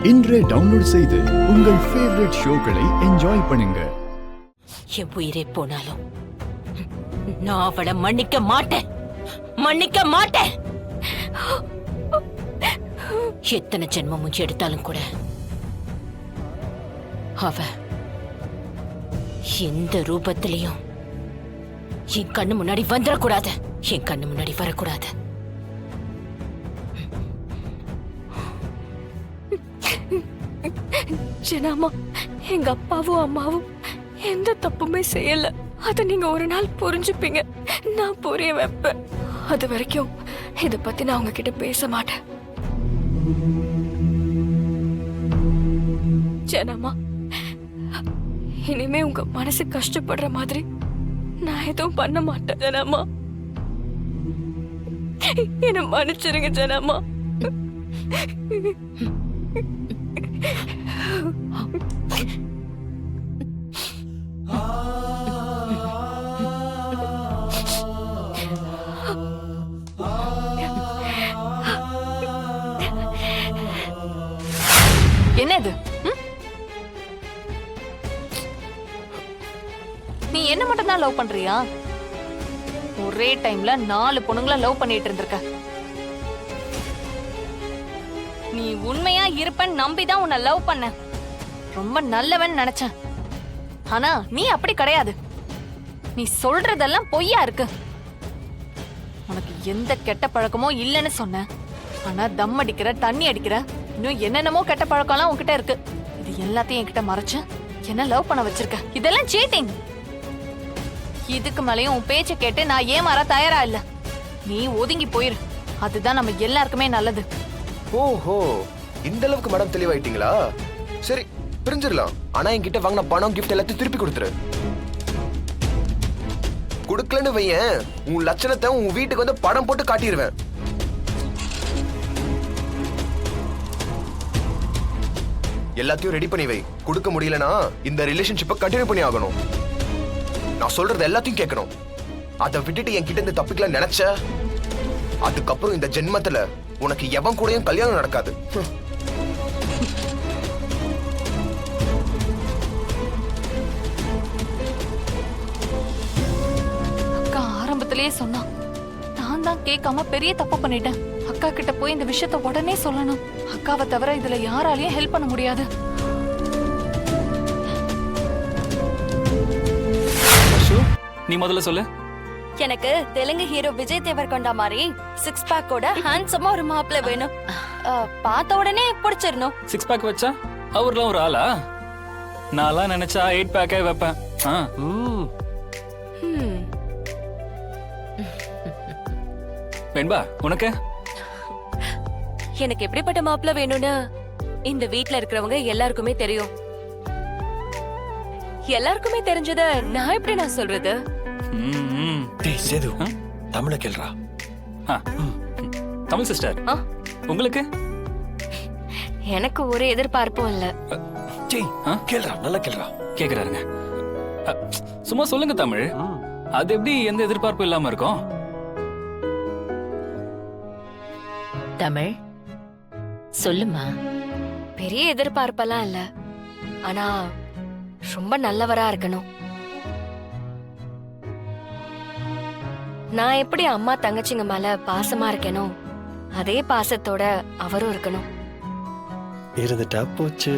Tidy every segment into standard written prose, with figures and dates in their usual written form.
இன்றே டவுன்லோட் செய்து உங்கள் ஃபேவரட் ஷோக்களை என்ஜாய் பண்ணுங்க. என் உயிரே போனாலும் நான் அவளை மன்னிக்க மாட்டேன், மன்னிக்க மாட்டேன். எத்தனை ஜென்மம் மூஞ்சி எடுத்தாலும் கூட அவ எந்த ரூபத்திலையும் என் கண்ணு முன்னாடி வந்துடக்கூடாது, என் கண்ணு முன்னாடி வரக்கூடாது. ஜனாமா, எங்க அப்பாவும் அம்மாவும் எந்த தப்புமே செய்யல. அத நீங்க ஒரு நாள் புரிஞ்சுப்பீங்க, நான் புரிய வைப்பேன். அது வரைக்கும் இத பத்தி நான் உங்ககிட்ட பேச மாட்டேன். ஜனாமா, இனிமே உங்க மனசு கஷ்டப்படுற மாதிரி நான் எதுவும் பண்ண மாட்டேன். ஜனாமா, என்ன மன்னிச்சிருங்க ஜனாமா. என்ன இது? நீ என்ன மட்டும் தான் லவ் பண்றியா? ஒரே டைம்ல 4 பொண்ணுங்களை லவ் பண்ணிட்டு இருந்திருக்க. நீ உண்மையா இருப்பன்னு நம்பிதான் உன்னை லவ் பண்ண. ரொம்ப நல்லவன் நினைச்சேன். ஆனா நீ அப்படி கிடையாது. நீ சொல்றதெல்லாம் பொய்யா இருக்கு. உனக்கு எந்த கெட்ட பழக்கமோ இல்லைன்னு சொன்ன. ஆனா தம் அடிக்கிற, தண்ணி அடிக்கிற, இன்னும் என்னென்னமோ கெட்ட பழக்கம்லாம் உன்கிட்ட இருக்கு. இது எல்லாத்தையும் என்கிட்ட மறைச்சு என்ன லவ் பண்ண வச்சிருக்க. இதெல்லாம் சீட்டிங். இதுக்கு மேலேயும் உன் பேச்ச கேட்டு நான் ஏமாற தயாரா இல்ல. நீ ஒதுங்கி போயிரு, அதுதான் நம்ம எல்லாருக்குமே நல்லது. ஓஹோ, இந்த அளவுக்கு மேடம் தெளிவாயிட்டீங்களா? சரி, பிரிஞ்சிடலாம். ஆனா என்கிட்ட வாங்கின பணம், கிஃப்ட் எல்லாத்தையும் திருப்பி கொடுத்துரு. கொடுக்கலன்னு வையேன், உன் லட்சணத்தை உன் வீட்டுக்கு வந்து படம் போட்டு காட்டிடுவேன். எல்லாத்தையும் ரெடி பண்ணி வை. கொடுக்க முடியலனா இந்த ரிலேஷன்ஷிப்பை கண்டினியூ பண்ணி ஆகணும். நான் சொல்றது எல்லாத்தையும் கேட்கணும். அதை விட்டுட்டு என்கிட்ட இருந்து தப்பிக்கலாம் நினைச்ச, அதுக்கப்புறம் இந்த ஜென்மத்துல உனக்கு எவன் கூடயும் கல்யாணம் நடக்காது. அக்கா ஆரம்பத்திலேயே சொன்னா, நான் தான் கேட்காம பெரிய தப்பு பண்ணிட்டேன். அக்கா கிட்ட போய் இந்த விஷயத்த உடனே சொல்லணும். அக்காவை தவிர இதுல யாராலையும் ஹெல்ப் பண்ண முடியாது. நீ முதல்ல சொல்லு. எனக்கு தெலுங்கு ஹீரோ விஜய் தேவர்கொண்டா மாதிரி 6 பேக்கோட ஹேண்ட்ஸமா ஒரு மாப்பிள்ளை வேணும். பார்த்த உடனே பிடிச்சிரணும். 6 பேக் வச்சா அவர்லாம் ஒரு ஆளா? நான்லாம் நினைச்சா 8 பேக்கே வைப்பேன். வெண்பா, உனக்கு? எனக்கு எப்படிப்பட்ட மாப்பிள்ளை வேணும்னு இந்த வீட்ல இருக்கிறவங்க எல்லாருக்குமே தெரியும். எல்லாருக்குமே தெரிஞ்சத நான் எப்படி நான் சொல்றது? டேய் சேது, தமிழ கேள்றா. தமிழ் சிஸ்டர், உங்களுக்கு? எனக்கு ஒரு எதிர்பார்ப்பும் இல்ல. டேய் கேள்றா, நல்லா கேள்றா. கேக்குறாருங்க. சும்மா சொல்லுங்க தமிழ். அது எப்படி எந்த எதிர்பார்ப்பும் இல்லாம இருக்கும்? தமிழ் சொல்லுமா. பெரிய எதிர்பார்ப்பெல்லாம் இல்ல, ஆனா ரொம்ப நல்லவரா இருக்கணும். நான் எப்படி அம்மா தங்கச்சிங்க மேல பாசமா இருக்கேனோ அதே பாசத்தோட அவரும் இருக்கணும். இருந்துட்டா போச்சு.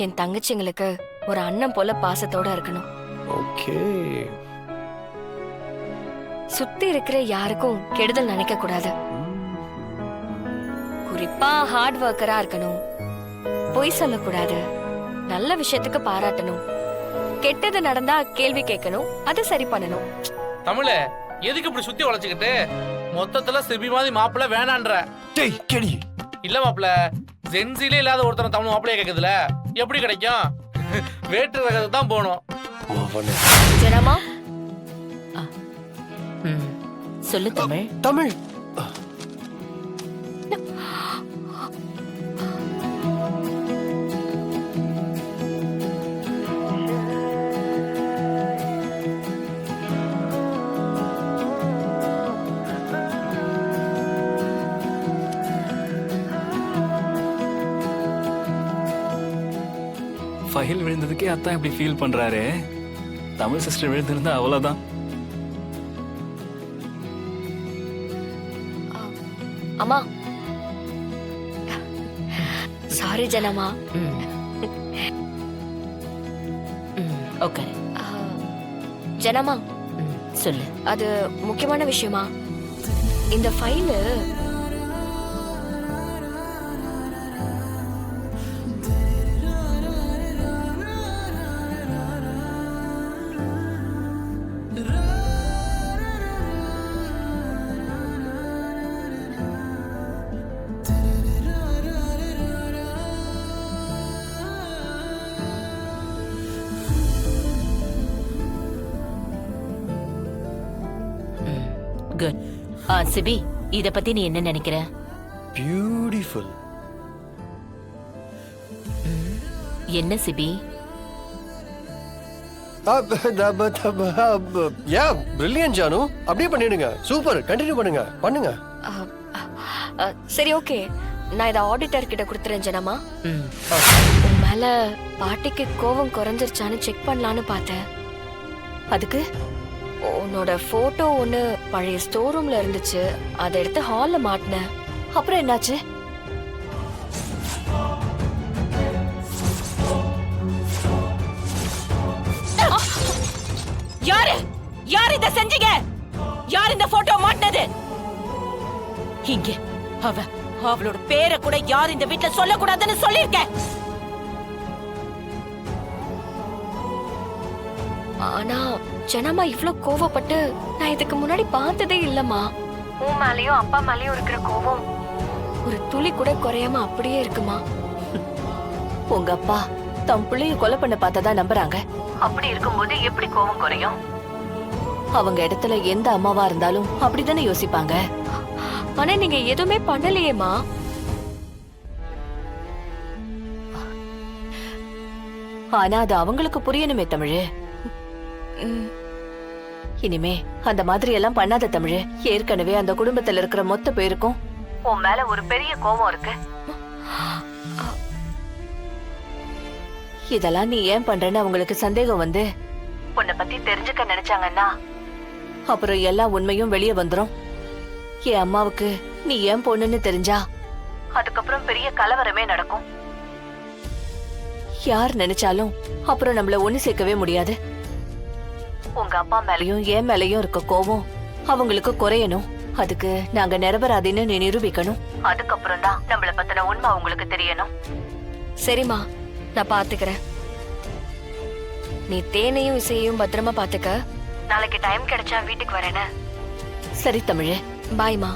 என் தங்கச்சிங்களுக்கு ஒரு அண்ணன் போல பாசத்தோட இருக்கணும். ஓகே. சுத்தி இருக்கிற யாருக்கும் கெடுதல் நினைக்க கூடாது. குறிப்பா ஹார்ட் ஒர்க்கரா இருக்கணும். பொய் சொல்லக்கூடாது. நல்ல விஷயத்துக்கு பாராட்டணும். கெட்டது நடந்தா கேள்வி கேட்கணும், அதை சரி பண்ணணும். தமிழ எதுக்கு இப்படி சுத்தி உழைச்சுக்கிட்டு மொத்தத்துல சிபி மாதிரி மாப்பிள்ள வேணான்ற? டேய் கேடி. இல்ல மாப்பிள்ள, ஜென்சிலே இல்லாத ஒருத்தர் தமிழ் மாப்பிள்ளைய கேக்குதுல, எப்படி கிடைக்கும்? வேற்று ரகத்துக்கு தான் போகணும். ஜனமா, சொல்லு தமிழ். தமிழ் ஃபைல் விழுந்ததுக்கே அத்தான் இப்படி ஃபீல் பண்றாரு. தமிழ் சிஸ்டர் விழுந்திருந்தா அவ்வளவுதான். அம்மா சாரி ஜனமா. ஓகே ஜனமா, சொல்லு. அது முக்கியமான விஷயமா? இந்த ஃபைலு குட். சிபி, இத பத்தி நீ என்ன நினைக்கிற? பியூட்டிஃபுல். என்ன சிபி? யா பிரில்லியன்ட் ஜானு. அப்படியே பண்ணிடுங்க. சூப்பர். கண்டினியூ பண்ணுங்க பண்ணுங்க. சரி ஓகே, நான் இதை ஆடிட்டர் கிட்ட கொடுத்துறேன் ஜனமா. ம். உன் மேல பாட்டிக்கு கோவம் குறைஞ்சிருச்சான்னு செக் பண்ணலான்னு பார்த்தேன். அதுக்கு உன்னோட போட்டோ ஒண்ணு பழைய ஸ்டோர் ரூம்ல இருந்துச்சு, அதை எடுத்து ஹால்ல மாட்டினேன். அப்புறம் என்னாச்சு? யாரு யார் இத செஞ்சீங்க? யார் இந்த போட்டோ மாட்டினது? இங்க அவளோட பேரை கூட யார் இந்த வீட்ல சொல்லக்கூடாதுன்னு சொல்லிருக்கேன். ஆனா ஜனமா இவ்ளோ கோவப்பட்டு நான் இதுக்கு முன்னாடி பார்த்ததே இல்லம்மா. உன் மேலயும் அப்பா மேலயும் இருக்கிற கோவம் ஒரு துளி கூட குறையாம அப்படியே இருக்குமா. உங்க அப்பா தம் பிள்ளைய கொலை பண்ண பார்த்ததா நம்புறாங்க. அப்படி இருக்கும்போது எப்படி கோவம் குறையும்? அவங்க இடத்துல எந்த அம்மாவா இருந்தாலும் அப்படித்தானே யோசிப்பாங்க. ஆனா நீங்க எதுவுமே பண்ணலையேமா. ஆனா அது அவங்களுக்கு புரியணுமே தமிழ். இனிமே அந்த மாதிரி எல்லாம் பண்ணாத தமிழ். ஏற்கனவே அந்த குடும்பத்துல இருக்கிற மொத்த பேருக்கும் உன் மேல ஒரு பெரிய கோபம் இருக்கு. இதெல்லாம் நீ ஏன் பண்றன்னு அவங்களுக்கு சந்தேகம் வந்து உன்னை பத்தி தெரிஞ்சுக்க நினைச்சாங்கன்னா அப்புறம் எல்லா உண்மையும் வெளியே வந்துரும். என் அம்மாவுக்கு நீ ஏன் பொண்ணுன்னு தெரிஞ்சா அதுக்கப்புறம் பெரிய கலவரமே நடக்கும். யார் நினைச்சாலும் அப்புறம் நம்மள ஒண்ணு சேர்க்கவே முடியாது. உங்க அப்பா மேலயும் என் மேலயும் இருக்க கோவம் அவங்களுக்கு குறையணும். அதுக்கு நாங்க நிரபராதின்னு நீ நிரூபிக்கணும். அதுக்கப்புறம் தான் நம்மள பத்தின உண்மை அவங்களுக்கு தெரியணும். சரிம்மா, நான் பாத்துக்கிறேன். நீ தேனையும் இசையையும் பத்திரமா பாத்துக்க. நாளைக்கு டைம் கிடைச்சா வீட்டுக்கு வரேன்னு. சரி தமிழ். பாய்மா.